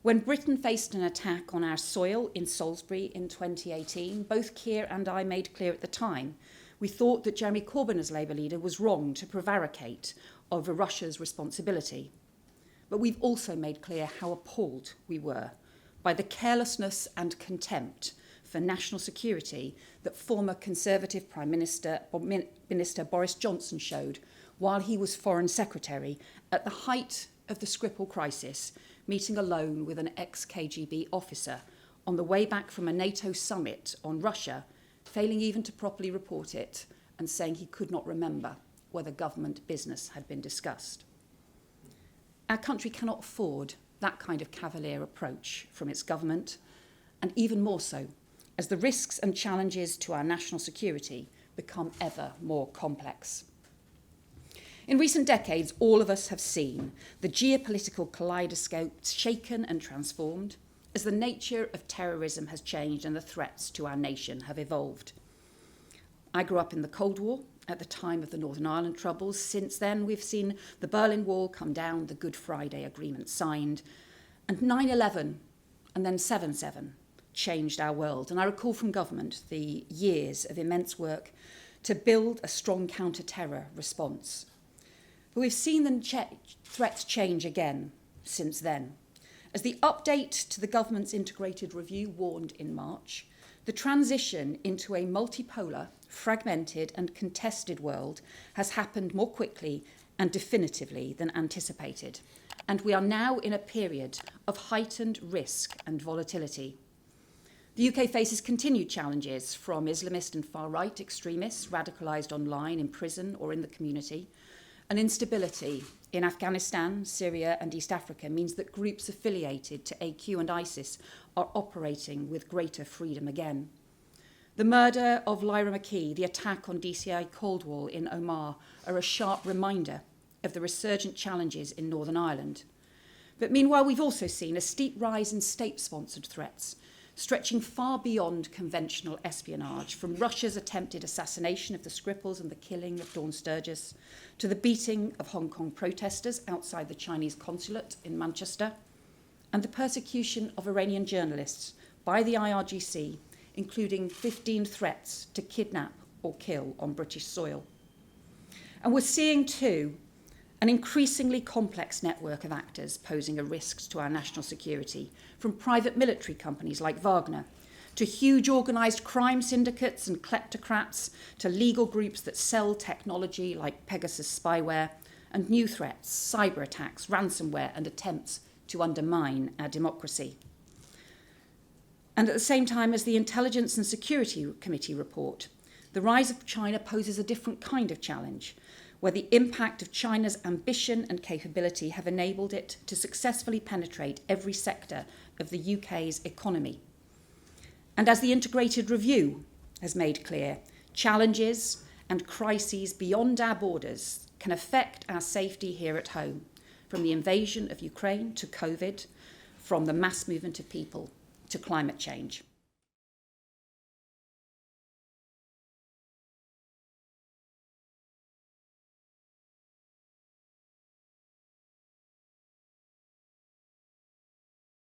When Britain faced an attack on our soil in Salisbury in 2018, both Keir and I made clear at the time we thought that Jeremy Corbyn as Labour leader was wrong to prevaricate over Russia's responsibility. But we've also made clear how appalled we were by the carelessness and contempt for national security that former Conservative Prime Minister Boris Johnson showed while he was Foreign Secretary at the height of the Skripal crisis, meeting alone with an ex-KGB officer on the way back from a NATO summit on Russia, failing even to properly report it and saying he could not remember whether government business had been discussed. Our country cannot afford that kind of cavalier approach from its government, and even more so as the risks and challenges to our national security become ever more complex. In recent decades, all of us have seen the geopolitical kaleidoscope shaken and transformed as the nature of terrorism has changed and the threats to our nation have evolved. I grew up in the Cold War at the time of the Northern Ireland Troubles. Since then, we've seen the Berlin Wall come down, the Good Friday Agreement signed, and 9/11 and then 7/7 changed our world. And I recall from government the years of immense work to build a strong counter-terror response. But we've seen the threats change again since then. As the update to the government's integrated review warned in March, the transition into a multipolar, fragmented and contested world has happened more quickly and definitively than anticipated. And we are now in a period of heightened risk and volatility. The UK faces continued challenges from Islamist and far-right extremists radicalised online, in prison or in the community. And instability in Afghanistan, Syria and East Africa means that groups affiliated to AQ and ISIS are operating with greater freedom again. The murder of Lyra McKee, the attack on DCI Caldwell in Omagh are a sharp reminder of the resurgent challenges in Northern Ireland. But meanwhile, we've also seen a steep rise in state-sponsored threats, stretching far beyond conventional espionage, from Russia's attempted assassination of the Skripals and the killing of Dawn Sturgis, to the beating of Hong Kong protesters outside the Chinese consulate in Manchester, and the persecution of Iranian journalists by the IRGC, including 15 threats to kidnap or kill on British soil. And we're seeing, too, an increasingly complex network of actors posing a risk to our national security, from private military companies like Wagner, to huge organised crime syndicates and kleptocrats, to legal groups that sell technology like Pegasus spyware, and new threats, cyber attacks, ransomware, and attempts to undermine our democracy. And at the same time as the Intelligence and Security Committee report, the rise of China poses a different kind of challenge, where the impact of China's ambition and capability have enabled it to successfully penetrate every sector of the UK's economy. And as the integrated review has made clear, challenges and crises beyond our borders can affect our safety here at home, from the invasion of Ukraine to COVID, from the mass movement of people to climate change.